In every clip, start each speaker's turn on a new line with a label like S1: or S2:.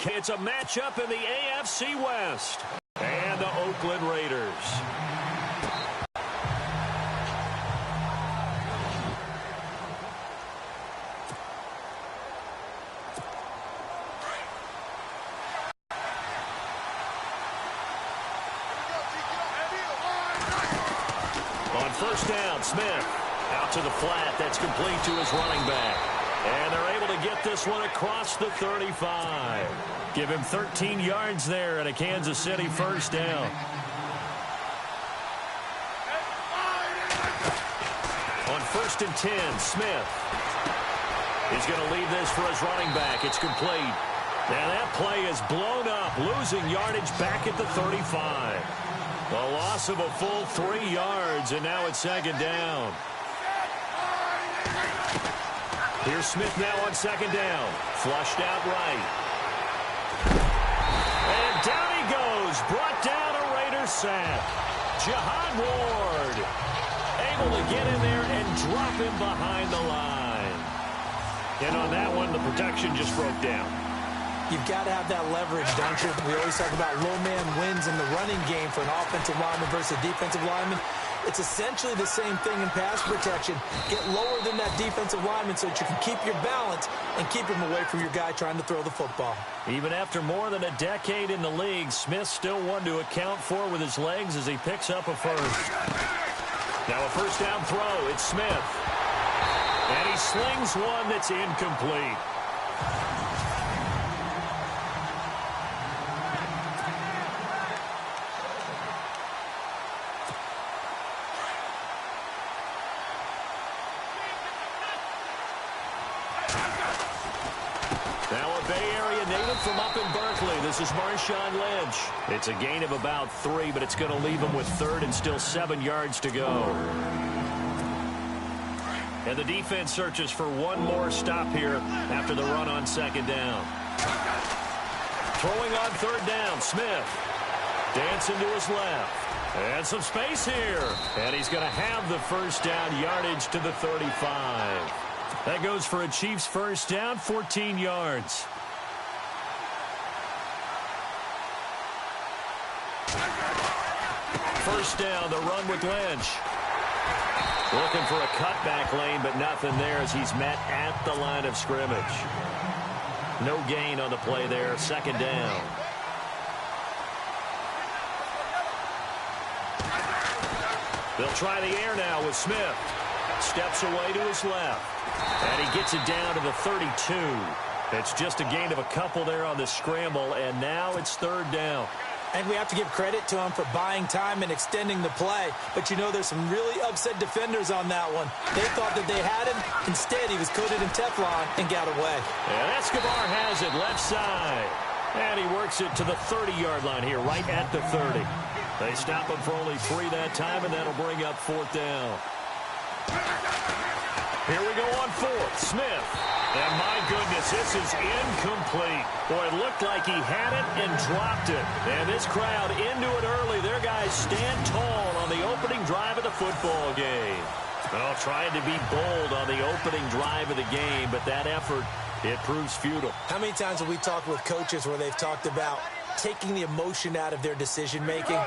S1: It's a matchup in the AFC West. And the Oakland Raiders. On first down, Smith out to the flat. That's complete to his running back. And they're able to get this one across the 35. Give him 13 yards there and a Kansas City first down. On first and 10, Smith. He's going to leave this for his running back. It's complete. And that play is blown up, losing yardage back at the 35. A loss of a full 3 yards, and now it's second down. Here's Smith now on second down. Flushed out right. And down he goes. Brought down a Raiders sack. Jihad Ward able to get in there and drop him behind the line. And on that one, the protection just broke down.
S2: You've got to have that leverage, don't you? We always talk about low man wins in the running game for an offensive lineman versus a defensive lineman. It's essentially the same thing in pass protection. Get lower than that defensive lineman so that you can keep your balance and keep him away from your guy trying to throw the football.
S1: Even after more than a decade in the league, Smith still one to account for with his legs as he picks up a first. Now a first down throw. It's Smith. And he slings one that's incomplete. From up in Berkeley, this is Marshawn Lynch. It's a gain of about 3, but it's going to leave him with third and still 7 yards to go. And the defense searches for one more stop here after the run on second down. Throwing on third down, Smith. Dancing to his left. And some space here. And he's going to have the first down yardage to the 35. That goes for a Chiefs first down, 14 yards. First down, the run with Lynch. Looking for a cutback lane, but nothing there as he's met at the line of scrimmage. No gain on the play there, second down. They'll try the air now with Smith. Steps away to his left. And he gets it down to the 32. It's just a gain of a couple there on the scramble, and now it's third down.
S2: And we have to give credit to him for buying time and extending the play. But, you know, there's some really upset defenders on that one. They thought that they had him. Instead, he was coated in Teflon and got away.
S1: And Escobar has it left side. And he works it to the 30-yard line here, right at the 30. They stop him for only 3 that time, and that'll bring up fourth down. Here we go on fourth. Smith. And my goodness, this is incomplete. Boy, it looked like he had it and dropped it. And this crowd into it early. Their guys stand tall on the opening drive of the football game. Well, trying to be bold on the opening drive of the game, but that effort, it proves futile.
S2: How many times have we talked with coaches where they've talked about taking the emotion out of their decision-making?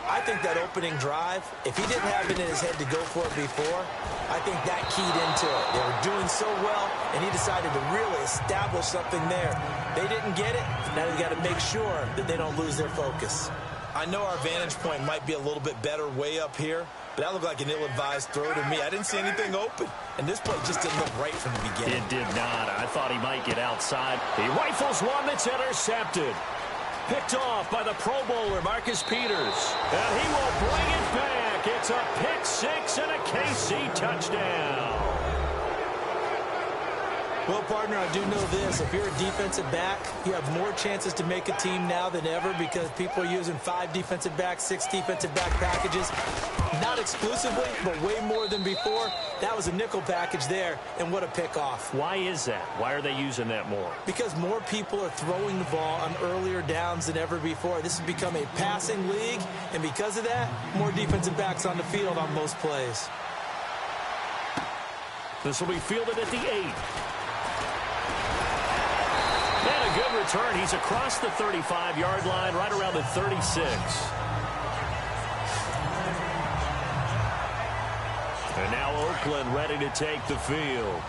S2: I think that opening drive, if he didn't have it in his head to go for it before, I think that keyed into it. They were doing so well, and he decided to really establish something there. They didn't get it. Now they've got to make sure that they don't lose their focus. I know our vantage point might be a little bit better way up here, but that looked like an ill-advised throw to me. I didn't see anything open, and this play just didn't look right from the beginning.
S1: It did not. I thought he might get outside. He rifles one that's intercepted. Picked off by the Pro Bowler, Marcus Peters. And he will bring it back. It's a pick six and a KC touchdown.
S2: Well, partner, I do know this. If you're a defensive back, you have more chances to make a team now than ever because people are using 5 defensive backs, 6 defensive back packages. Not exclusively, but way more than before. That was a nickel package there, and what a pickoff.
S1: Why is that? Why are they using that more?
S2: Because more people are throwing the ball on earlier downs than ever before. This has become a passing league, and because of that, more defensive backs on the field on most plays. This will be fielded at the 8. And a good
S1: good return. He's across the 35-yard line, right around the 36. And now Oakland ready to take the field.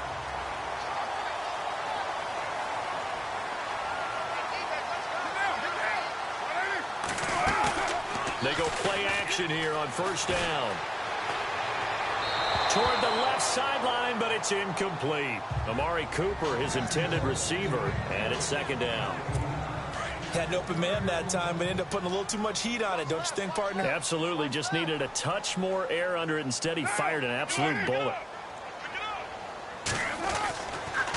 S1: They go play action here on first down. Toward the left sideline, but it's incomplete. Amari Cooper, his intended receiver, and it's second down.
S2: Had an open man that time, but ended up putting a little too much heat on it, don't you think, partner?
S1: Absolutely. Just needed a touch more air under it. Instead, he fired an absolute bullet.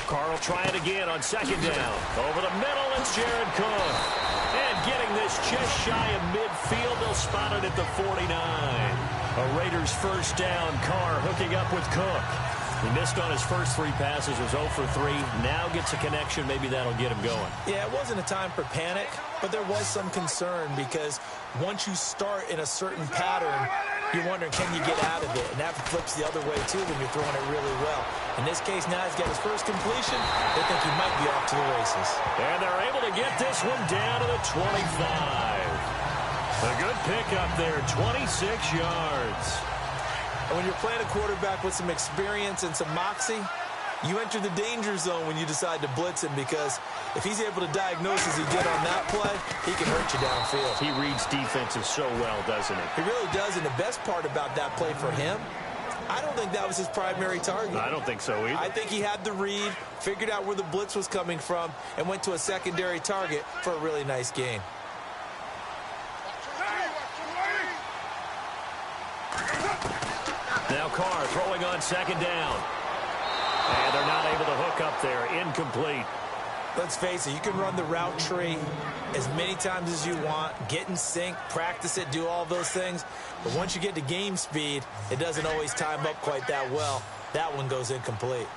S1: Carr will try it again on second down. Over the middle, it's Jared Cook. And getting this just shy of midfield, they'll spot it at the 49. A Raiders first down. Carr hooking up with Cook. He missed on his first 3 passes, was 0 for 3. Now gets a connection. Maybe that'll get him going.
S2: Yeah, it wasn't a time for panic, but there was some concern because once you start in a certain pattern, you're wondering, can you get out of it? And that flips the other way, too, when you're throwing it really well. In this case, now he's got his first completion. They think he might be off to the races.
S1: And they're able to get this one down to the 25. A good pickup there, 26 yards.
S2: And when you're playing a quarterback with some experience and some moxie, you enter the danger zone when you decide to blitz him, because if he's able to diagnose as he did on that play, he can hurt you downfield.
S1: He reads defenses so well, doesn't he?
S2: He really does, and the best part about that play for him, I don't think that was his primary target.
S1: I don't think so either.
S2: I think he had the read, figured out where the blitz was coming from, and went to a secondary target for a really nice gain.
S1: Now Carr throwing on second down. And they're not able to hook up there. Incomplete.
S2: Let's face it, you can run the route tree as many times as you want, get in sync, practice it, do all those things. But once you get to game speed, it doesn't always time up quite that well. That one goes incomplete.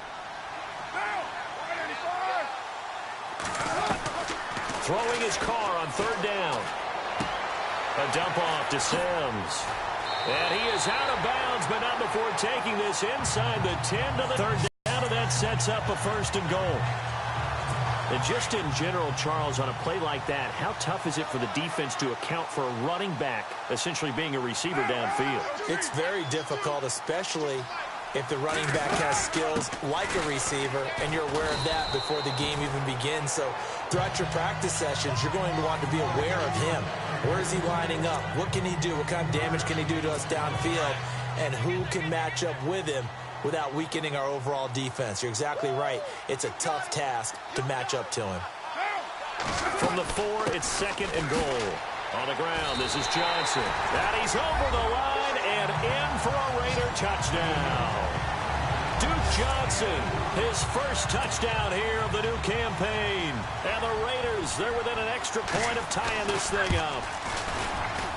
S1: Throwing his Carr on third down. A dump off to Sims. And he is out of bounds, but not before taking this inside the 10 to the third down, and that sets up a first and goal. And just in general, Charles, on a play like that, how tough is it for the defense to account for a running back essentially being a receiver downfield?
S2: It's very difficult, especially if the running back has skills like a receiver, and you're aware of that before the game even begins. So throughout your practice sessions, you're going to want to be aware of him. Where is he lining up? What can he do? What kind of damage can he do to us downfield? And who can match up with him without weakening our overall defense? You're exactly right. It's a tough task to match up to him.
S1: From the 4, it's second and goal. On the ground, this is Johnson. And he's over the line and in for a Raider touchdown. Duke Johnson, his first touchdown here of the new campaign. And the Raiders, they're within an extra point of tying this thing up.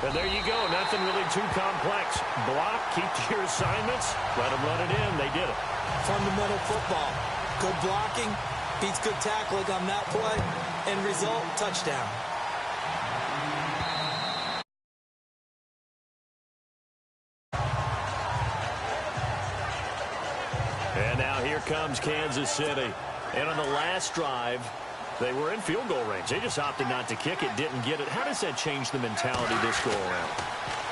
S1: And there you go, nothing really too complex. Block, keep to your assignments, let them run it in. They did it.
S2: Fundamental football. Good blocking, beats good tackling on that play. End result, touchdown.
S1: And now here comes Kansas City. And on the last drive, they were in field goal range. They just opted not to kick it, didn't get it. How does that change the mentality this go around?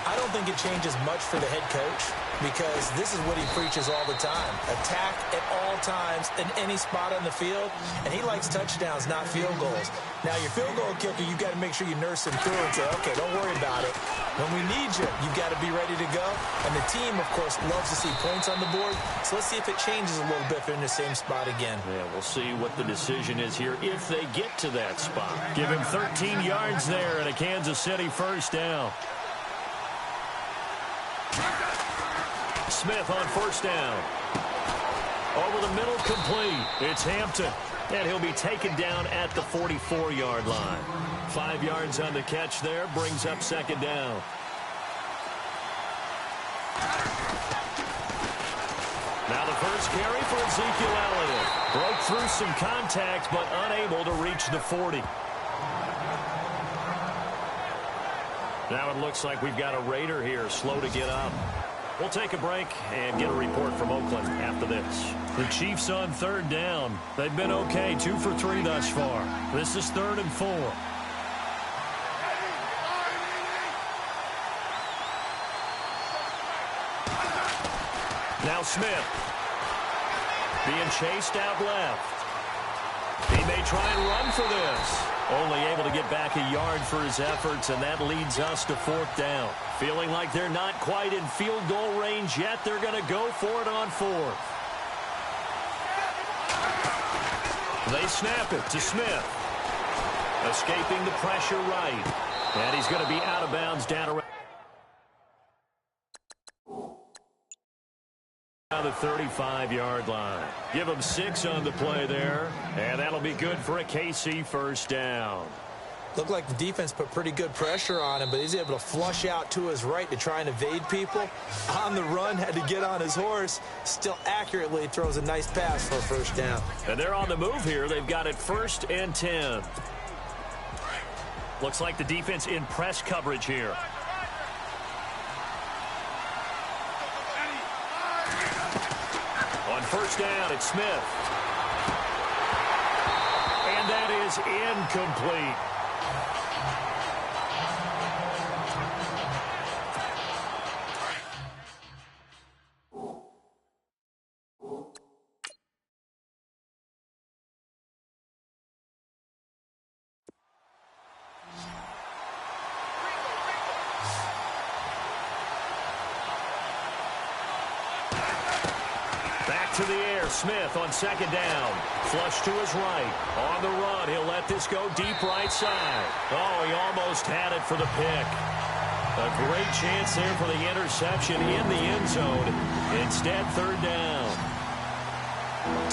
S2: I don't think it changes much for the head coach, because this is what he preaches all the time. Attack at all times in any spot on the field, and he likes touchdowns, not field goals. Now, your field goal kicker, you've got to make sure you nurse him through and say, okay, don't worry about it. When we need you, you've got to be ready to go. And the team, of course, loves to see points on the board. So let's see if it changes a little bit if they're in the same spot again.
S1: Yeah, we'll see what the decision is here if they get to that spot. Give him 13 yards there and a Kansas City first down. Smith on first down. Over the middle, complete. It's Hampton. And he'll be taken down at the 44-yard line. 5 yards on the catch there, brings up second down. Now the first carry for Ezekiel Elliott. Broke through some contact, but unable to reach the 40. Now it looks like we've got a Raider here, slow to get up. We'll take a break and get a report from Oakland after this. The Chiefs on third down. They've been okay, 2 for 3 thus far. This is 3rd and 4. Now Smith being chased out left. He may try and run for this. Only able to get back a yard for his efforts, and that leads us to 4th down. Feeling like they're not quite in field goal range yet, they're going to go for it on 4th. They snap it to Smith. Escaping the pressure right. And he's going to be out of bounds down around the 35-yard line. Give him 6 on the play there, and that'll be good for a KC first down.
S2: Looked like the defense put pretty good pressure on him, but he's able to flush out to his right to try and evade people. On the run, had to get on his horse. Still accurately throws a nice pass for a first down.
S1: And they're on the move here. They've got it 1st and 10. Looks like the defense in press coverage here. On first down, it's Smith. And that is incomplete. To the air, Smith on 2nd down. Flush to his right. On the run, he'll let this go deep right side. Oh, he almost had it for the pick. A great chance there for the interception in the end zone. Instead, 3rd down.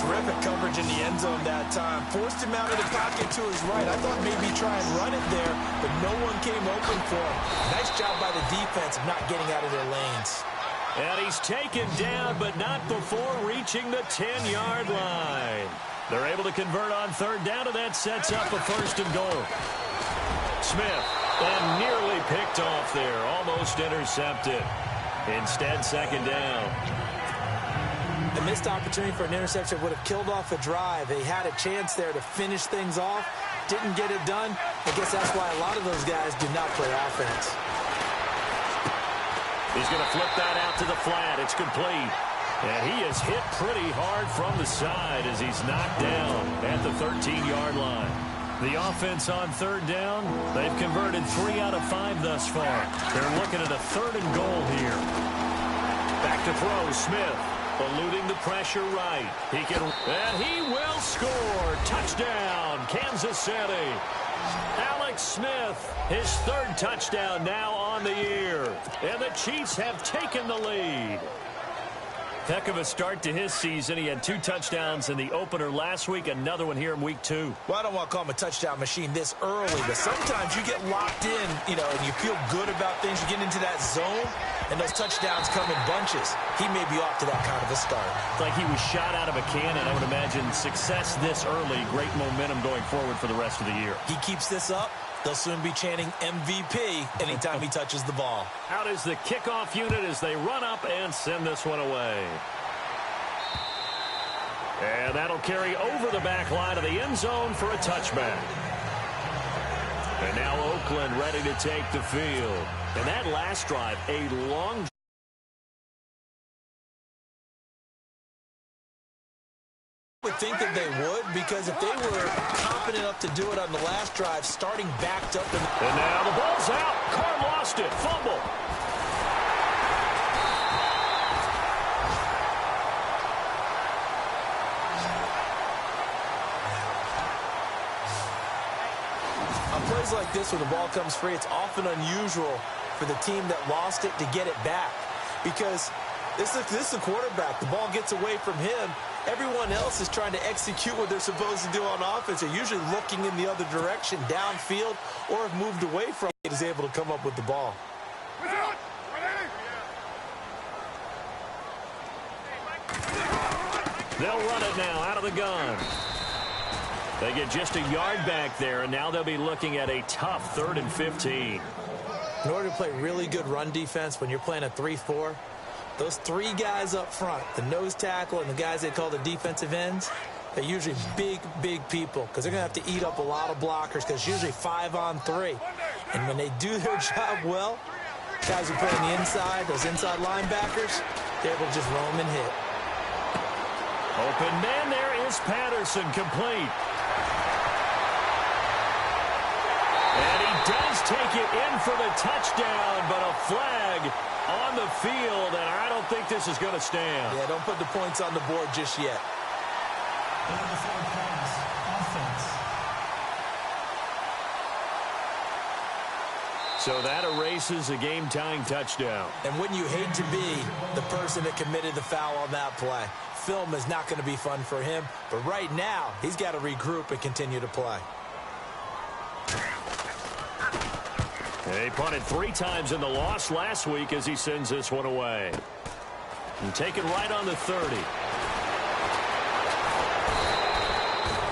S2: Terrific coverage in the end zone that time. Forced him out of the pocket to his right. I thought maybe try and run it there, but no one came open for him. Nice job by the defense of not getting out of their lanes.
S1: And he's taken down, but not before reaching the 10-yard line. They're able to convert on 3rd down, and that sets up a 1st and goal. Smith, and nearly picked off there, almost intercepted. Instead, 2nd down.
S2: A missed opportunity for an interception would have killed off a drive. They had a chance there to finish things off. Didn't get it done. I guess that's why a lot of those guys do not play offense.
S1: He's going to flip that out to the flat. It's complete. And he is hit pretty hard from the side as he's knocked down at the 13-yard line. The offense on 3rd down, they've converted 3 out of 5 thus far. They're looking at a 3rd and goal here. Back to throw, Smith. Eluding the pressure right. And he will score. Touchdown, Kansas City. Alex Smith, his 3rd touchdown now on the year. And the Chiefs have taken the lead. Heck of a start to his season. He had 2 touchdowns in the opener last week, another one here in week 2.
S2: Well, I don't want to call him a touchdown machine this early, but sometimes you get locked in, and you feel good about things. You get into that zone, and those touchdowns come in bunches. He may be off to that kind of a start.
S1: It's like he was shot out of a cannon. I would imagine success this early, great momentum going forward for the rest of the year.
S2: He keeps this up, they'll soon be chanting MVP anytime he touches the ball.
S1: Out is the kickoff unit as they run up and send this one away. And that'll carry over the back line of the end zone for a touchback. And now Oakland ready to take the field. And that last drive, a long
S2: I would think that they would, because if they were confident enough to do it on the last drive, starting backed up.
S1: And now the ball's out. Carr lost it. Fumble.
S2: On plays like this where the ball comes free, it's often unusual for the team that lost it to get it back, because this is a quarterback. The ball gets away from him. Everyone else is trying to execute what they're supposed to do on offense. They're usually looking in the other direction, downfield, or have moved away from it, is able to come up with the ball.
S1: They'll run it now out of the gun. They get just a yard back there, and now they'll be looking at a tough 3rd and 15.
S2: In order to play really good run defense when you're playing a 3-4, Those three guys up front, the nose tackle and the guys they call the defensive ends, they're usually big, big people because they're going to have to eat up a lot of blockers because it's usually 5-on-3. And when they do their job well, guys who play on the inside, those inside linebackers, they're able to just roam and hit.
S1: Open man there is Patterson, complete. And he does take it in for the touchdown, but a flag on the field, and I don't think this is going to stand.
S2: Yeah, don't put the points on the board just yet.
S1: So that erases a game-tying touchdown.
S2: And wouldn't you hate to be the person that committed the foul on that play? Film is not going to be fun for him, but right now, he's got to regroup and continue to play.
S1: He punted 3 times in the loss last week as he sends this one away. And take it right on the 30.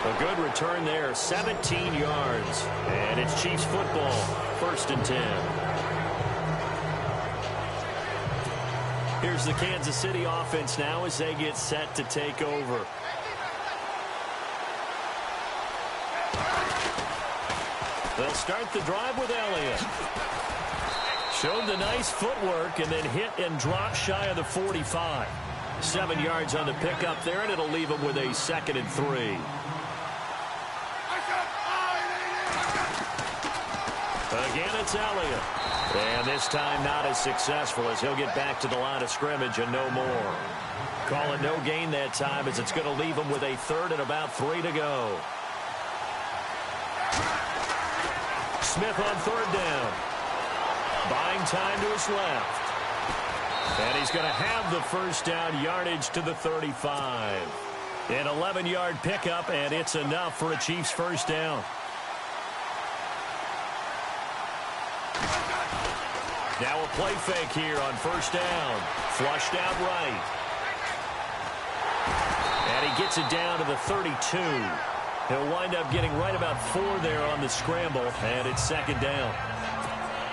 S1: A good return there, 17 yards. And it's Chiefs football, 1st and 10. Here's the Kansas City offense now as they get set to take over. They'll start the drive with Elliott. Showed the nice footwork and then hit and drop shy of the 45. 7 yards on the pickup there, and it'll leave him with a 2nd and 3. Again, it's Elliott. And this time not as successful as he'll get back to the line of scrimmage and no more. Call it no gain that time as it's going to leave him with a 3rd and about 3 to go. Smith on 3rd down. Buying time to his left. And he's going to have the 1st down yardage to the 35. An 11-yard pickup, and it's enough for a Chiefs 1st down. Now a play fake here on 1st down. Flushed out right. And he gets it down to the 32. He'll wind up getting right about 4 there on the scramble, and it's 2nd down.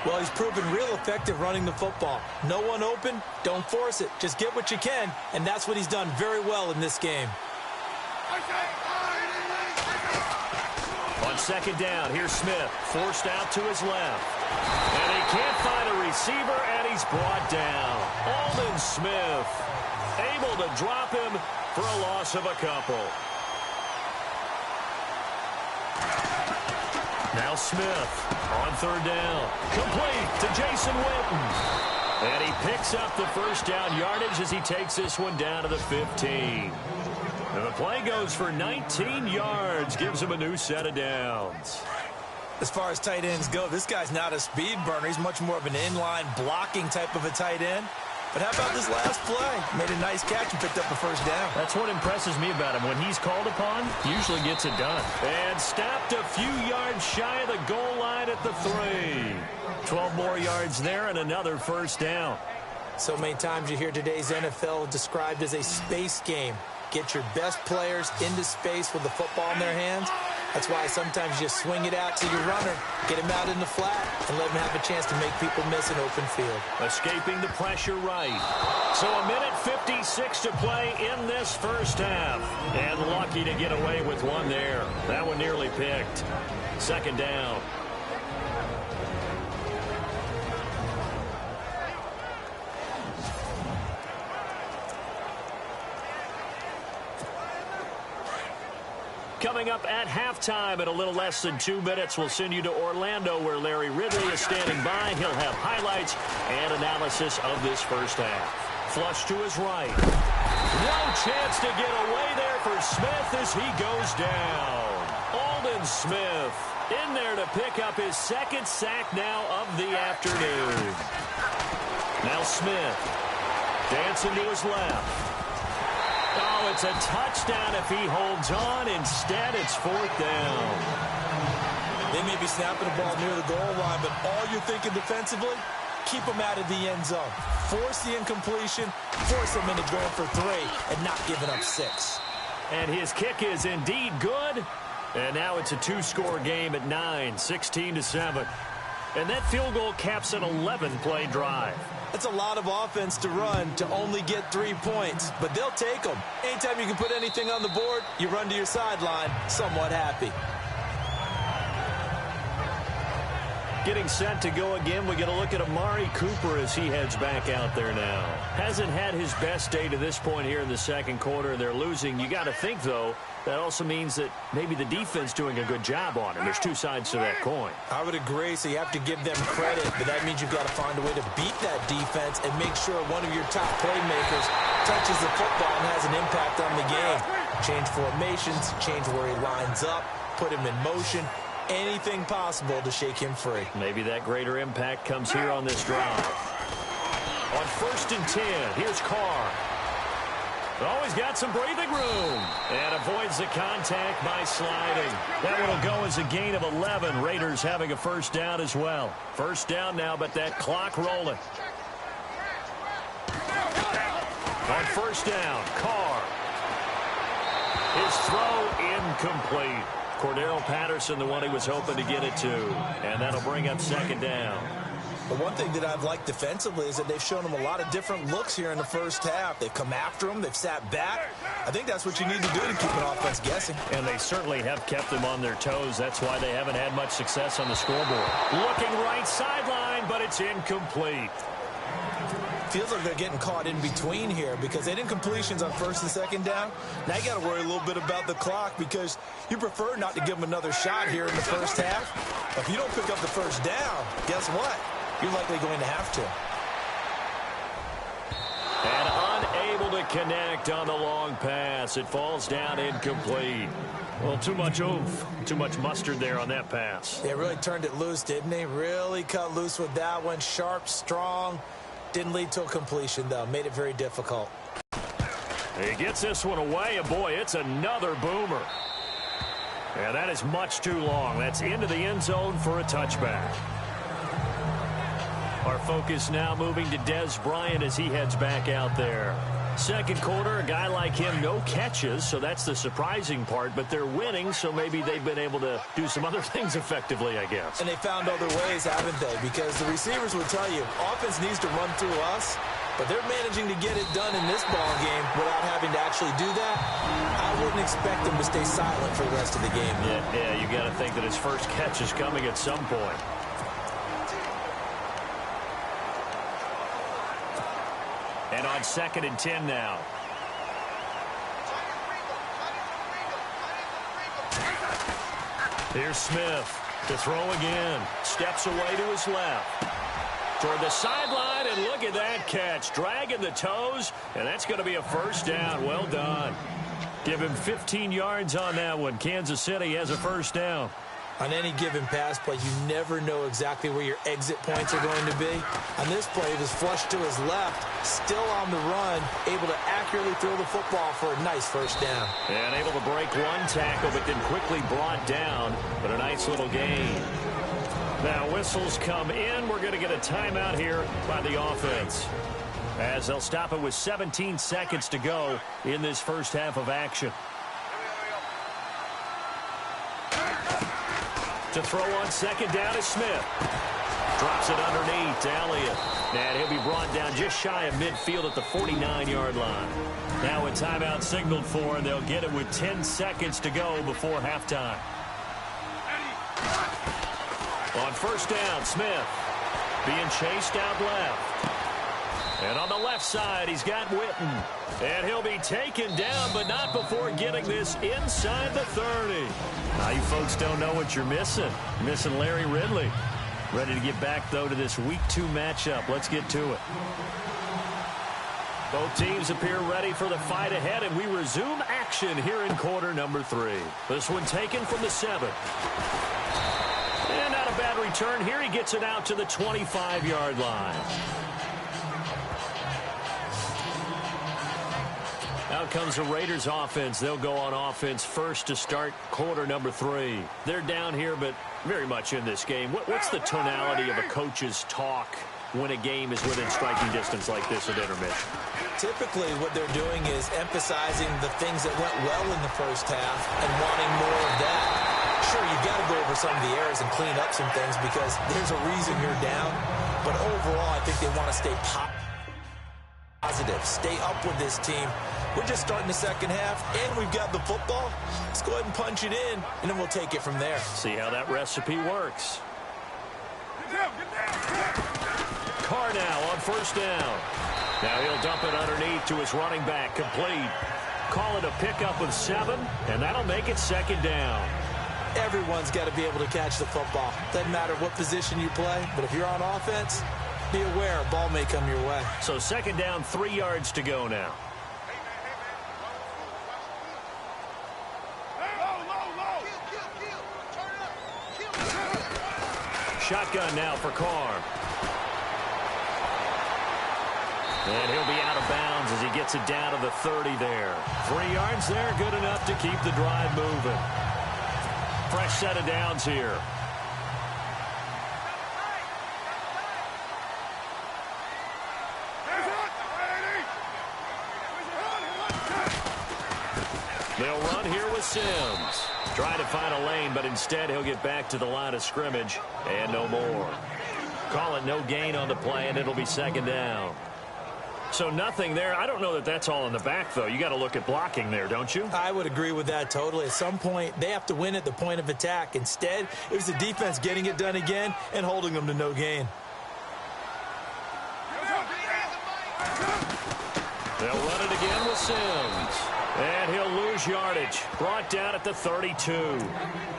S2: Well, he's proven real effective running the football. No one open, don't force it. Just get what you can, and that's what he's done very well in this game.
S1: On 2nd down, here's Smith, forced out to his left. And he can't find a receiver, and he's brought down. Aldon Smith able to drop him for a loss of a couple. Now Smith on 3rd down. Complete to Jason Witten. And he picks up the 1st down yardage as he takes this one down to the 15. And the play goes for 19 yards. Gives him a new set of downs.
S2: As far as tight ends go, this guy's not a speed burner. He's much more of an inline blocking type of a tight end. But how about this last play? Made a nice catch and picked up the 1st down.
S1: That's what impresses me about him. When he's called upon, he usually gets it done. And stopped a few yards shy of the goal line at the 3. 12 more yards there and another 1st down.
S2: So many times you hear today's NFL described as a space game. Get your best players into space with the football in their hands. That's why sometimes you just swing it out to your runner, get him out in the flat, and let him have a chance to make people miss an open field.
S1: Escaping the pressure right. So a minute 56 to play in this 1st half. And lucky to get away with one there. That one nearly picked. 2nd down. Coming up at halftime in a little less than 2 minutes, we'll send you to Orlando where Larry Ridley is standing by. He'll have highlights and analysis of this 1st half. Flush to his right. No chance to get away there for Smith as he goes down. Aldon Smith in there to pick up his 2nd sack now of the afternoon. Now Smith dancing to his left. Oh, it's a touchdown if he holds on. Instead, it's 4th down.
S2: They may be snapping the ball near the goal line, but all you're thinking defensively, keep them out of the end zone. Force the incompletion, force them into going for 3, and not giving up 6.
S1: And his kick is indeed good. And now it's a 2-score game at 9, 16-7. And that field goal caps an 11-play drive.
S2: That's a lot of offense to run to only get 3 points, but they'll take them. Anytime you can put anything on the board, you run to your sideline somewhat happy.
S1: Getting set to go again, we get a look at Amari Cooper as he heads back out there now. Hasn't had his best day to this point here in the second quarter, and they're losing. You got to think, though, that also means that maybe the defense doing a good job on him. There's two sides to that coin.
S2: I would agree, so you have to give them credit, but that means you've got to find a way to beat that defense and make sure one of your top playmakers touches the football and has an impact on the game. Change formations, change where he lines up, put him in motion. Anything possible to shake him free.
S1: Maybe that greater impact comes here on this drive. On 1st and 10, here's Carr. Always got some breathing room. And avoids the contact by sliding. That one will go as a gain of 11. Raiders having a first down as well. First down now, but that clock rolling. On 1st down, Carr. His throw incomplete. Cordero Patterson, the one he was hoping to get it to. And that'll bring up 2nd down.
S2: The one thing that I've liked defensively is that they've shown him a lot of different looks here in the first half. They've come after him. They've sat back. I think that's what you need to do to keep an offense guessing.
S1: And they certainly have kept them on their toes. That's why they haven't had much success on the scoreboard. Looking right sideline, but it's incomplete.
S2: Feels like they're getting caught in between here because they didn't completions on 1st and 2nd down. Now you got to worry a little bit about the clock because you prefer not to give them another shot here in the first half. If you don't pick up the first down, guess what? You're likely going to have to.
S1: And unable to connect on the long pass. It falls down incomplete. Well, too much oomph, too much mustard there on that pass.
S2: They really turned it loose, didn't they? Really cut loose with that one. Sharp, strong. Didn't lead to a completion, though. Made it very difficult.
S1: He gets this one away, and boy, it's another boomer. Yeah, that is much too long. That's into the end zone for a touchback. Our focus now moving to Dez Bryant as he heads back out there. Second quarter, a guy like him, no catches, so that's the surprising part. But they're winning, so maybe they've been able to do some other things effectively, I guess.
S2: And they found other ways, haven't they? Because the receivers would tell you, offense needs to run through us, but they're managing to get it done in this ball game without having to actually do that. I wouldn't expect them to stay silent for the rest of the game.
S1: Yeah, you got to think that his first catch is coming at some point. And on 2nd and 10 now. Here's Smith to throw again. Steps away to his left. Toward the sideline, and look at that catch. Dragging the toes, and that's going to be a first down. Well done. Give him 15 yards on that one. Kansas City has a first down.
S2: On any given pass play, you never know exactly where your exit points are going to be. On this play, it was flushed to his left, still on the run, able to accurately throw the football for a nice first down.
S1: And able to break one tackle, but then quickly brought down, but a nice little gain. Now whistles come in. We're going to get a timeout here by the offense, as they'll stop it with 17 seconds to go in this first half of action. To throw on 2nd down is Smith. Drops it underneath to Elliott. And he'll be brought down just shy of midfield at the 49-yard line. Now a timeout signaled for, and they'll get it with 10 seconds to go before halftime. On 1st down, Smith being chased out left. And on the left side, he's got Witten. And he'll be taken down, but not before getting this inside the 30. Now, you folks don't know what you're missing. You're missing Larry Ridley. Ready to get back, though, to this Week 2 matchup. Let's get to it. Both teams appear ready for the fight ahead, and we resume action here in quarter number 3. This one taken from the 7. And not a bad return here. He gets it out to the 25-yard line. Out comes the Raiders offense. They'll go on offense first to start quarter number 3. They're down here, but very much in this game. What's the tonality of a coach's talk when a game is within striking distance like this at intermission?
S2: Typically, what they're doing is emphasizing the things that went well in the first half and wanting more of that. Sure, you've got to go over some of the errors and clean up some things because there's a reason you're down. But overall, I think they want to stay positive, stay up with this team. We're just starting the second half, and we've got the football. Let's go ahead and punch it in, and then we'll take it from there.
S1: See how that recipe works. Carr now on first down. Now he'll dump it underneath to his running back, complete. Call it a pickup of 7, and that'll make it second down.
S2: Everyone's got to be able to catch the football. Doesn't matter what position you play, but if you're on offense, be aware a ball may come your way.
S1: So second down, 3 yards to go now. Shotgun now for Carr. And he'll be out of bounds as he gets it down to the 30 there. 3 yards there, good enough to keep the drive moving. Fresh set of downs here. They'll run here with Sims. Trying to find a lane, but instead he'll get back to the line of scrimmage and no more. Call it no gain on the play, and it'll be second down. So nothing there. I don't know that that's all in the back, though. You got to look at blocking there, don't you?
S2: I would agree with that totally. At some point, they have to win at the point of attack. Instead, it was the defense getting it done again and holding them to no gain.
S1: They'll run it again with Sims. And he'll lose yardage. Brought down at the 32.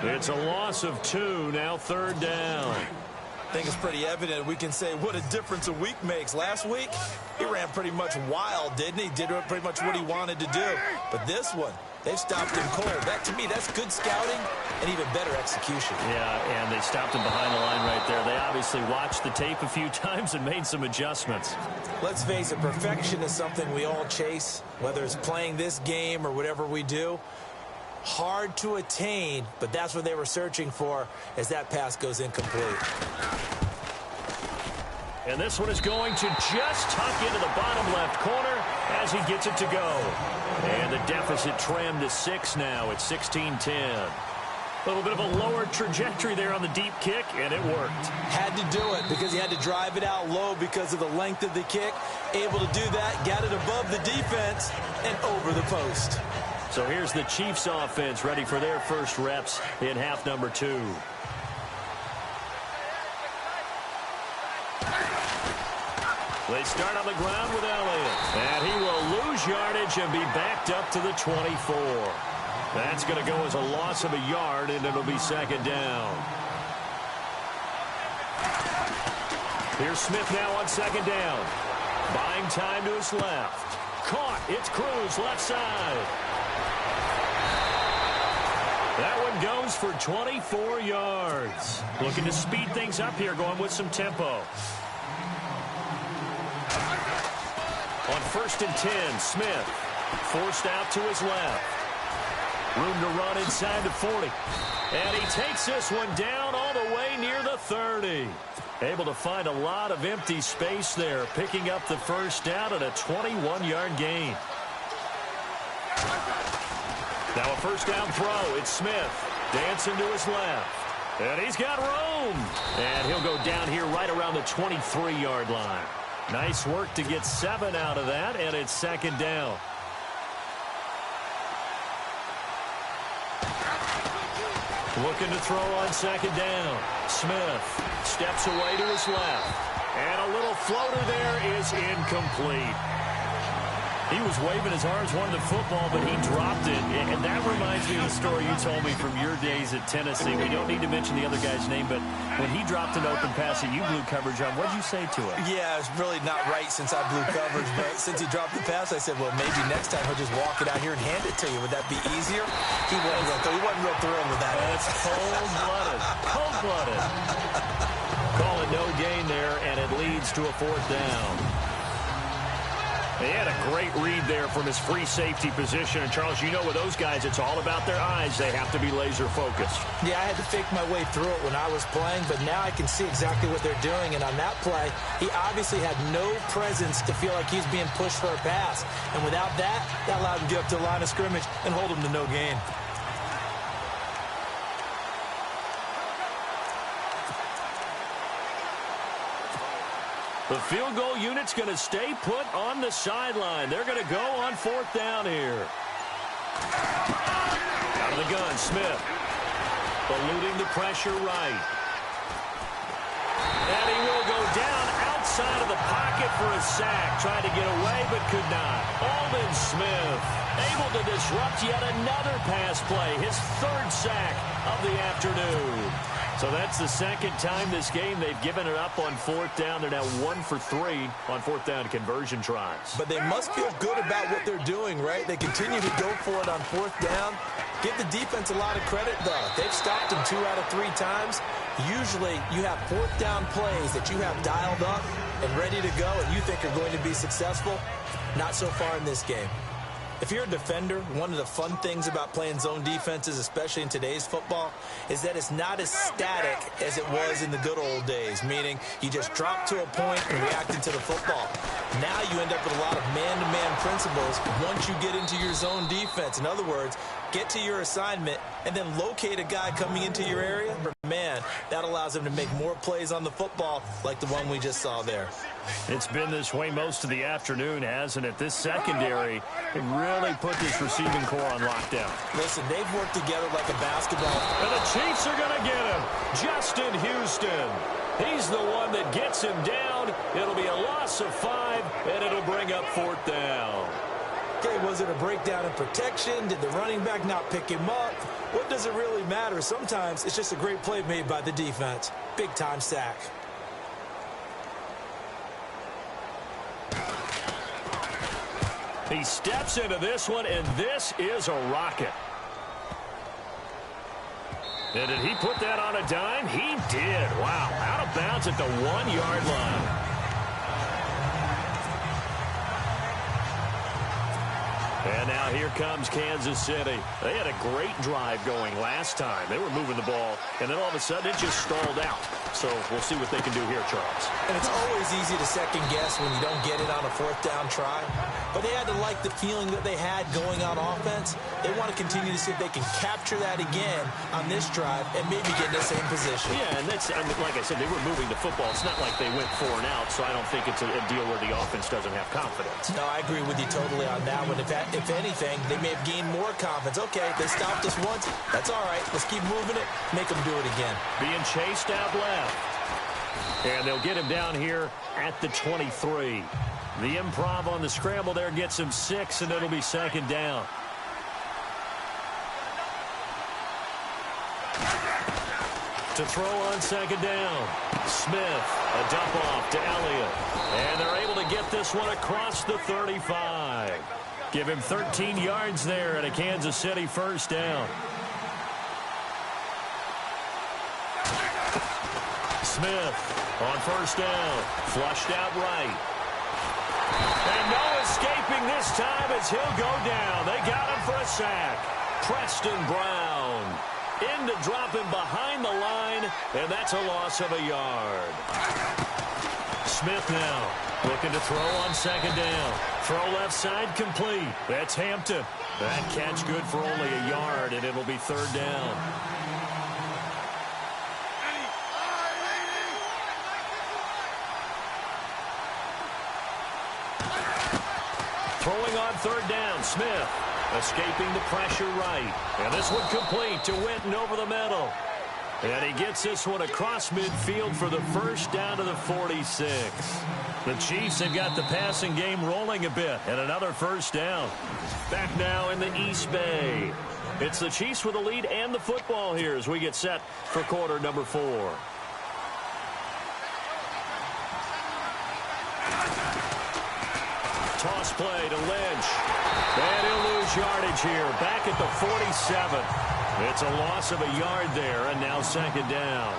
S1: It's a loss of 2, now third down.
S2: I think it's pretty evident. We can say what a difference a week makes. Last week, he ran pretty much wild, didn't he? Did pretty much what he wanted to do. But this one, they've stopped him cold. That, to me, that's good scouting and even better execution.
S1: Yeah, and they stopped him behind the line right there. They obviously watched the tape a few times and made some adjustments.
S2: Let's face it, perfection is something we all chase, whether it's playing this game or whatever we do. Hard to attain, but that's what they were searching for as that pass goes incomplete.
S1: And this one is going to just tuck into the bottom left corner as he gets it to go. And the deficit trimmed to 6 now at 16-10. A little bit of a lower trajectory there on the deep kick, and it worked.
S2: Had to do it because he had to drive it out low because of the length of the kick. Able to do that, got it above the defense and over the post.
S1: So here's the Chiefs offense ready for their first reps in half number 2. They start on the ground with Elliott. And he will lose yardage and be backed up to the 24. That's going to go as a loss of a yard, and it'll be second down. Here's Smith now on second down. Buying time to his left. Caught. It's Cruz left side. That one goes for 24 yards. Looking to speed things up here, going with some tempo. On 1st and 10, Smith forced out to his left. Room to run inside the 40. And he takes this one down all the way near the 30. Able to find a lot of empty space there, picking up the first down at a 21-yard gain. Now a first down throw. It's Smith dancing to his left. And he's got room. And he'll go down here right around the 23-yard line. Nice work to get 7 out of that, and it's second down. Looking to throw on second down. Smith steps away to his left. And a little floater there is incomplete. He was waving his arms, wanted the football, but he dropped it. And that reminds me of the story you told me from your days at Tennessee. We don't need to mention the other guy's name, but when he dropped an open pass that you blew coverage on, what did you say to him?
S2: Yeah, it's really not right since I blew coverage, but since he dropped the pass, I said, well, maybe next time he'll just walk it out here and hand it to you. Would that be easier? He wasn't real thrilled with that.
S1: That's cold-blooded. Cold-blooded. Call it no gain there, and it leads to a 4th down. He had a great read there from his free safety position. And, Charles, you know with those guys, it's all about their eyes. They have to be laser-focused.
S2: Yeah, I had to fake my way through it when I was playing, but now I can see exactly what they're doing. And on that play, he obviously had no presence to feel like he's being pushed for a pass. And without that, that allowed him to get up to the line of scrimmage and hold him to no gain.
S1: The field goal unit's going to stay put on the sideline. They're going to go on 4th down here. Out of the gun, Smith. Eluding the pressure right. And he will go down outside of the pocket for a sack. Tried to get away, but could not. Aldon Smith able to disrupt yet another pass play. His 3rd sack of the afternoon. So that's the 2nd time this game they've given it up on 4th down. They're now 1 for 3 on 4th down conversion tries.
S2: But they must feel good about what they're doing, right? They continue to go for it on 4th down. Give the defense a lot of credit, though. They've stopped them 2 out of 3 times. Usually, you have 4th down plays that you have dialed up and ready to go and you think are going to be successful. Not so far in this game. If you're a defender, one of the fun things about playing zone defenses, especially in today's football, is that it's not as static as it was in the good old days, meaning you just drop to a point and react into the football. Now you end up with a lot of man-to-man principles once you get into your zone defense. In other words, get to your assignment and then locate a guy coming into your area. Man, that allows them to make more plays on the football like the one we just saw there.
S1: It's been this way most of the afternoon, hasn't it? This secondary really put this receiving core on lockdown.
S2: Listen, they've worked together like a basketball.
S1: And the Chiefs are going to get him. Justin Houston. He's the one that gets him down. It'll be a loss of 5, and it'll bring up 4th down.
S2: Okay, was it a breakdown in protection? Did the running back not pick him up? What does it really matter? Sometimes it's just a great play made by the defense. Big-time sack.
S1: He steps into this one, and this is a rocket. And did he put that on a dime? He did. Wow, out of bounds at the 1-yard line. And now here comes Kansas City. They had a great drive going last time. They were moving the ball, and then all of a sudden it just stalled out. So we'll see what they can do here, Charles.
S2: And it's always easy to second guess when you don't get it on a 4th down try. But they had to like the feeling that they had going on offense. They want to continue to see if they can capture that again on this drive and maybe get in the same position.
S1: Yeah, and that's, I mean, like I said, they were moving the football. It's not like they went 4 and out, so I don't think it's a deal where the offense doesn't have confidence.
S2: No, I agree with you totally on that one. If anything, they may have gained more confidence. Okay, they stopped us once. That's all right. Let's keep moving it. Make them do it again.
S1: Being chased out left. And they'll get him down here at the 23. The improv on the scramble there gets him 6, and it'll be 2nd down. To throw on 2nd down. Smith, a dump off to Elliott. And they're able to get this one across the 35. Give him 13 yards there at a Kansas City 1st down. Smith on 1st down. Flushed out right. And no escaping this time as he'll go down. They got him for a sack. Preston Brown in to drop him behind the line, and that's a loss of a yard. Smith now looking to throw on 2nd down. Throw left side complete. That's Hampton. That catch good for only a yard, and it'll be 3rd down. Throwing on 3rd down, Smith. Escaping the pressure right. And this one complete to Winton over the middle. And he gets this one across midfield for the 1st down to the 46. The Chiefs have got the passing game rolling a bit. And another 1st down. Back now in the East Bay. It's the Chiefs with the lead and the football here as we get set for quarter number 4. Toss play to Lynch. And he'll lose yardage here. Back at the 47. It's a loss of a yard there, and now 2nd down.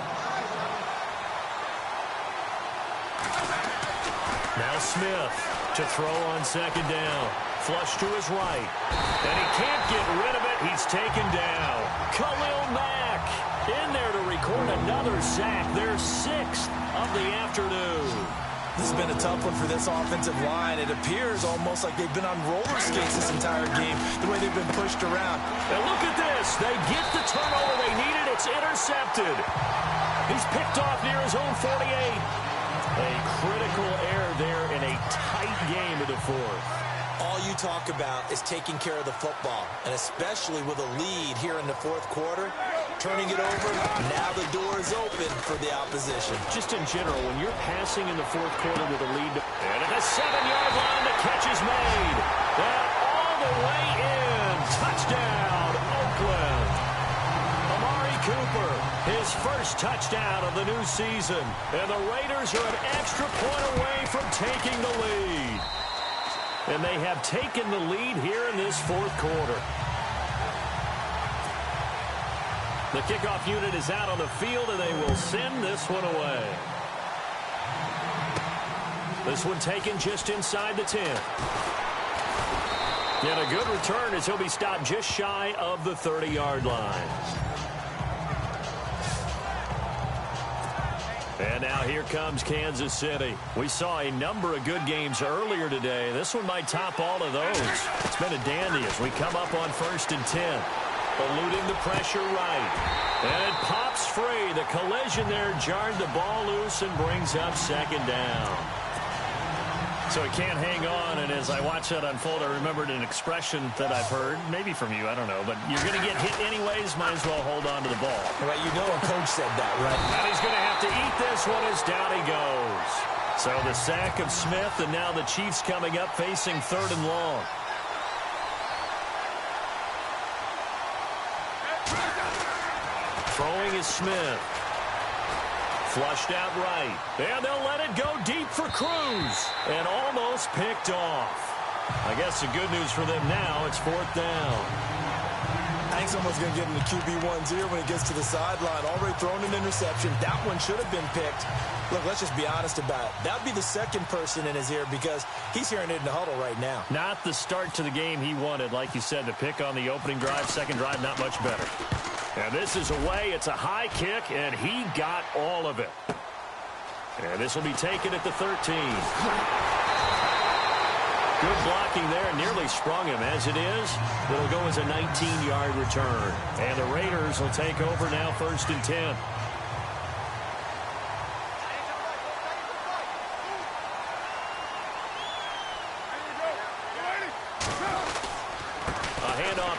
S1: Now Smith to throw on 2nd down. Flush to his right. And he can't get rid of it. He's taken down. Khalil Mack in there to record another sack. Their 6th of the afternoon.
S2: This has been a tough one for this offensive line. It appears almost like they've been on roller skates this entire game, the way they've been pushed around.
S1: And look at this. They get the turnover they needed. It's intercepted. He's picked off near his own 48. A critical error there in a tight game of the fourth.
S2: All you talk about is taking care of the football, and especially with a lead here in the fourth quarter, turning it over, now the door is open for the opposition.
S1: Just in general, when you're passing in the fourth quarter with a lead, and at the 7-yard line, the catch is made. And all the way in. Touchdown, Oakland. Amari Cooper, his first touchdown of the new season. And the Raiders are an extra point away from taking the lead. And they have taken the lead here in this fourth quarter. The kickoff unit is out on the field, and they will send this one away. This one taken just inside the 10. And a good return as he'll be stopped just shy of the 30-yard line. And now here comes Kansas City. We saw a number of good games earlier today. This one might top all of those. It's been a dandy as we come up on 1st and 10. Eluding the pressure right. And it pops free. The collision there jarred the ball loose and brings up 2nd down. So he can't hang on, and as I watch that unfold, I remembered an expression that I've heard, maybe from you, I don't know, but you're going to get hit anyways, might as well hold on to the ball.
S2: Right, you know a coach said that, right?
S1: And he's going to have to eat this one as down he goes. So the sack of Smith, and now the Chiefs coming up facing 3rd and long. Throwing is Smith. Flushed out right. And they'll let it go deep for Cruz. And almost picked off. I guess the good news for them now, it's 4th down.
S2: I think someone's going to get in the QB1's ear when he gets to the sideline. Already thrown an interception. That one should have been picked. Look, let's just be honest about it. That would be the second person in his ear because he's hearing it in the huddle right now.
S1: Not the start to the game he wanted. Like you said, the pick on the opening drive, second drive, not much better. And this is away. It's a high kick, and he got all of it. And this will be taken at the 13. Good blocking there. Nearly sprung him. As it is, it'll go as a 19-yard return. And the Raiders will take over now 1st and 10.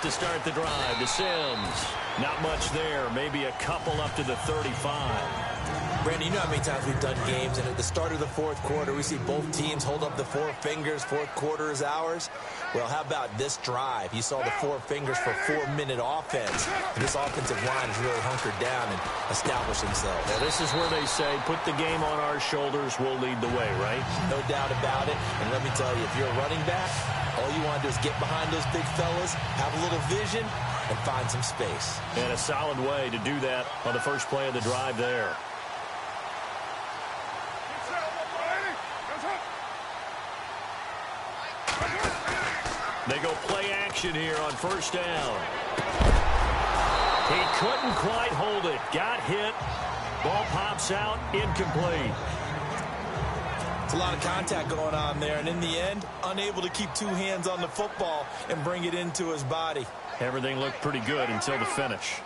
S1: To start the drive to Sims. Not much there. Maybe a couple up to the 35.
S2: Brandon, you know how many times we've done games, and at the start of the fourth quarter, we see both teams hold up the 4 fingers. Fourth quarter is ours. Well, how about this drive? You saw the 4 fingers for 4-minute offense. And this offensive line has really hunkered down and established themselves.
S1: Now, this is where they say, put the game on our shoulders, we'll lead the way, right?
S2: No doubt about it. And let me tell you, if you're a running back, all you want to do is get behind those big fellas, have a little vision, and find some space.
S1: And a solid way to do that on the first play of the drive there. They go play action here on 1st down. He couldn't quite hold it. Got hit. Ball pops out. Incomplete.
S2: It's a lot of contact going on there, and in the end, unable to keep 2 hands on the football and bring it into his body.
S1: Everything looked pretty good until the finish.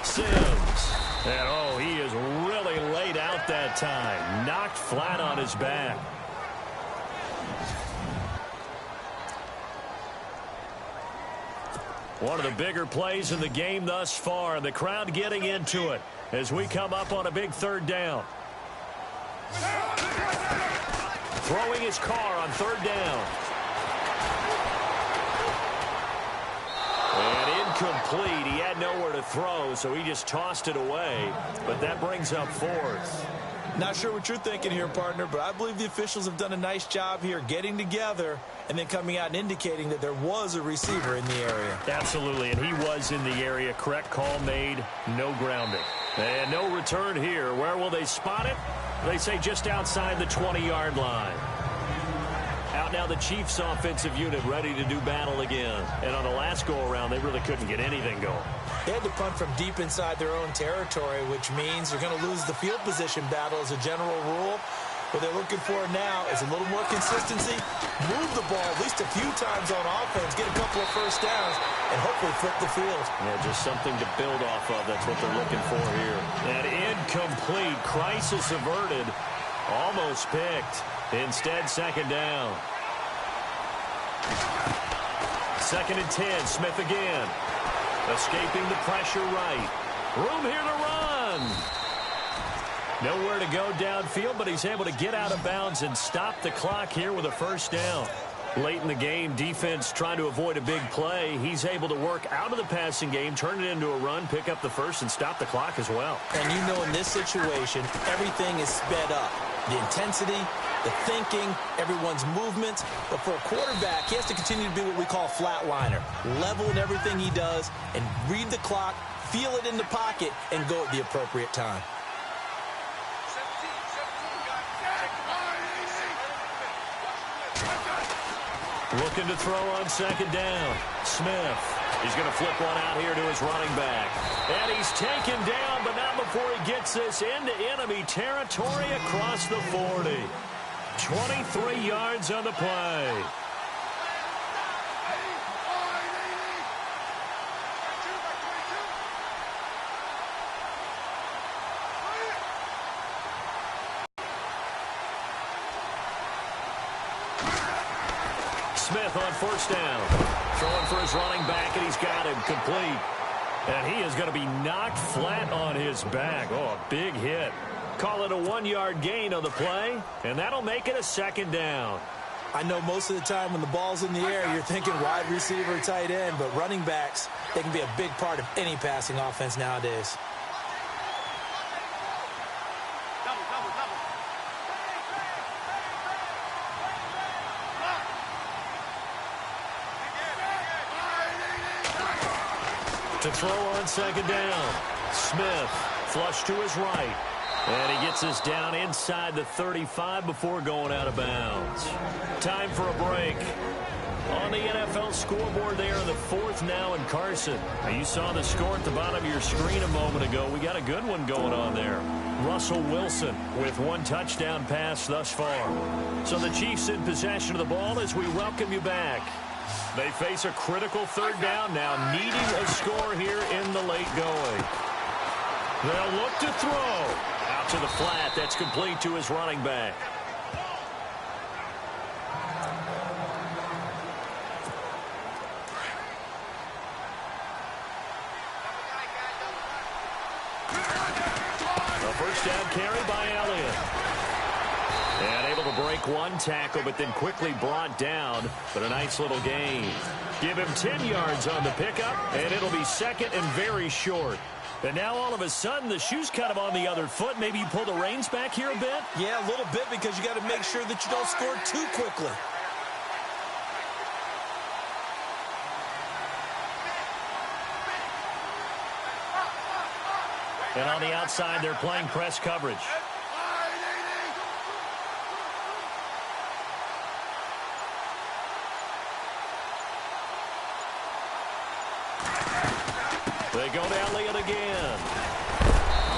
S1: Sims. And, oh, he is really laid out that time. Knocked flat on his back. One of the bigger plays in the game thus far, and the crowd getting into it as we come up on a big 3rd down. Throwing his car on 3rd down. And incomplete. He had nowhere to throw, so he just tossed it away. But that brings up 4th.
S2: Not sure what you're thinking here, partner, but I believe the officials have done a nice job here getting together and then coming out and indicating that there was a receiver in the area.
S1: Absolutely, and he was in the area. Correct call made. No grounding. And no return here. Where will they spot it? They say just outside the 20-yard line. Out now the Chiefs offensive unit ready to do battle again. And on the last go-around, they really couldn't get anything going.
S2: They had to punt from deep inside their own territory, which means they're going to lose the field position battle as a general rule. What they're looking for now is a little more consistency, move the ball at least a few times on offense, get a couple of first downs, and hopefully flip the field.
S1: Yeah, just something to build off of. That's what they're looking for here. An incomplete, crisis averted, almost picked. Instead, second down. 2nd and 10, Smith again. Escaping the pressure right. Room here to run. Nowhere to go downfield, but he's able to get out of bounds and stop the clock here with a first down. Late in the game, defense trying to avoid a big play. He's able to work out of the passing game, turn it into a run, pick up the first, and stop the clock as well.
S2: And you know in this situation, everything is sped up. The intensity, the thinking, everyone's movements. But for a quarterback, he has to continue to be what we call a flatliner. Level in everything he does and read the clock, feel it in the pocket, and go at the appropriate time.
S1: Looking to throw on second down. Smith. He's going to flip one out here to his running back. And he's taken down, but not before he gets this into enemy territory across the 40. 23 yards on the play. Smith on first down. Throwing for his running back, and he's got him complete. And he is going to be knocked flat on his back. Oh, a big hit. Call it a 1-yard gain on the play, and that'll make it a second down.
S2: I know most of the time when the ball's in the air, you're thinking wide receiver, tight end, but running backs, they can be a big part of any passing offense nowadays.
S1: To throw on second down. Smith flush to his right. And he gets us down inside the 35 before going out of bounds. Time for a break. On the NFL scoreboard there in the 4th now in Carson. Now you saw the score at the bottom of your screen a moment ago. We got a good one going on there. Russell Wilson with 1 touchdown pass thus far. So the Chiefs in possession of the ball as we welcome you back. They face a critical 3rd down now, needing a score here in the late going. They'll look to throw. Out to the flat. That's complete to his running back. A first down carry by Elliott. And able to break 1 tackle, but then quickly brought down. But a nice little gain. Give him 10 yards on the pickup, and it'll be second and very short. And now all of a sudden, the shoe's kind of on the other foot. Maybe you pull the reins back here a bit?
S2: Yeah, a little bit, because you got to make sure that you don't score too quickly.
S1: And on the outside, they're playing press coverage. They go to Elliott again.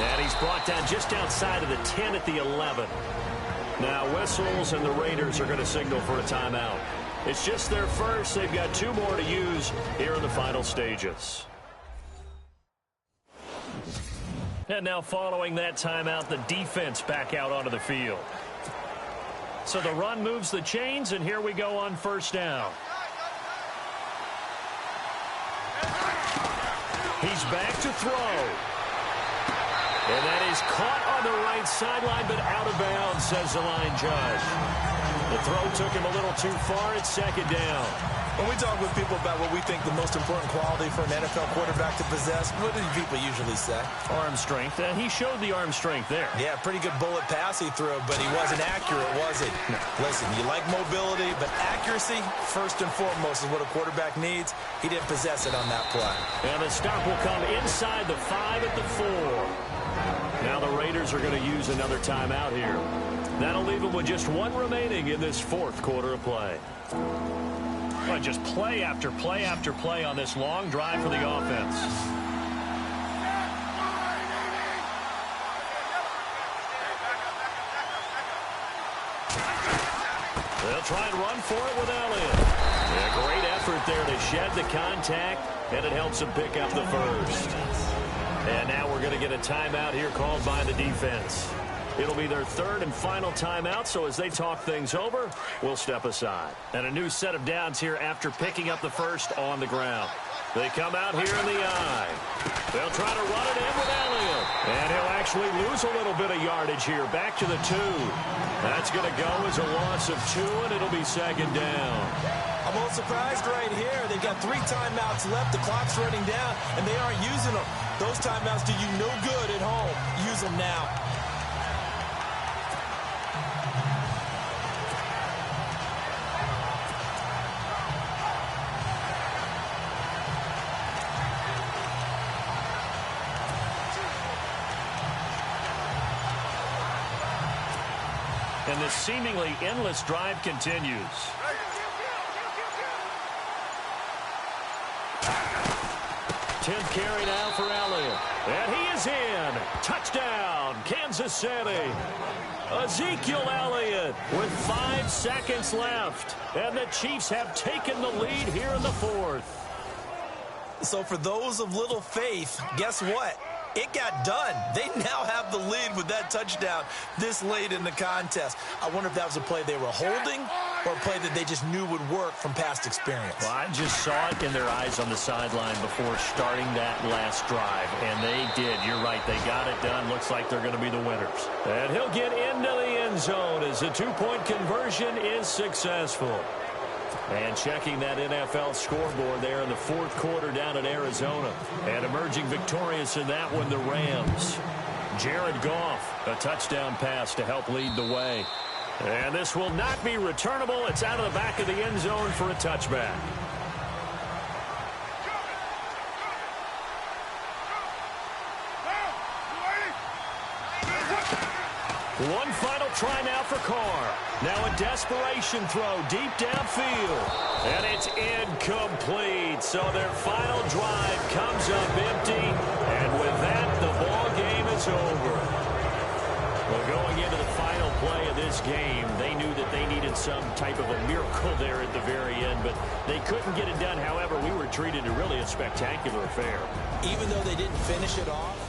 S1: And he's brought down just outside of the 10 at the 11. Now whistles, and the Raiders are going to signal for a timeout. It's just their first. They've got 2 more to use here in the final stages. And now following that timeout, the defense back out onto the field. So the run moves the chains, and here we go on first down. He's back to throw. And that is caught on the right sideline, but out of bounds, says the line judge. The throw took him a little too far. It's second down.
S2: When we talk with people about what we think the most important quality for an NFL quarterback to possess, what do people usually say?
S1: Arm strength. And he showed the arm strength there.
S2: Yeah, pretty good bullet pass he threw, but he wasn't accurate, was he?
S1: No.
S2: Listen, you like mobility, but accuracy, first and foremost, is what a quarterback needs. He didn't possess it on that play.
S1: And the stop will come inside the 5 at the 4. Now the Raiders are going to use another timeout here. That'll leave them with just 1 remaining in this 4th quarter of play. Well, just play after play after play on this long drive for the offense. They'll try and run for it with Elliott. A great effort there to shed the contact, and it helps him pick up the first. And now we're going to get a timeout here called by the defense. It'll be their third and final timeout, so as they talk things over, we'll step aside. And a new set of downs here after picking up the first on the ground. They come out here in the eye. They'll try to run it in with Elliott. And he'll actually lose a little bit of yardage here, back to the 2. That's going to go as a loss of 2, and it'll be second down.
S2: I'm a little surprised right here. They've got 3 timeouts left. The clock's running down, and they aren't using them. Those timeouts do you no good at home. Use them now.
S1: And this seemingly endless drive continues. Tenth carry now for Elliott. And he is in. Touchdown, Kansas City. Ezekiel Elliott with 5 seconds left. And the Chiefs have taken the lead here in the 4th.
S2: So for those of little faith, guess what? It got done. They now have the lead with that touchdown this late in the contest. I wonder if that was a play they were holding or a play that they just knew would work from past experience.
S1: Well, I just saw it in their eyes on the sideline before starting that last drive, and they did. You're right. They got it done. Looks like they're going to be the winners. And he'll get into the end zone as the 2-point conversion is successful. And checking that NFL scoreboard there in the 4th quarter down in Arizona. And emerging victorious in that one, the Rams. Jared Goff, a touchdown pass to help lead the way. And this will not be returnable. It's out of the back of the end zone for a touchback. One final try now for Carr. Now a desperation throw deep downfield. And it's incomplete. So their final drive comes up empty. And with that, the ball game is over. Well, going into the final play of this game, they knew that they needed some type of a miracle there at the very end, but they couldn't get it done. However, we were treated to really a spectacular affair.
S2: Even though they didn't finish it off,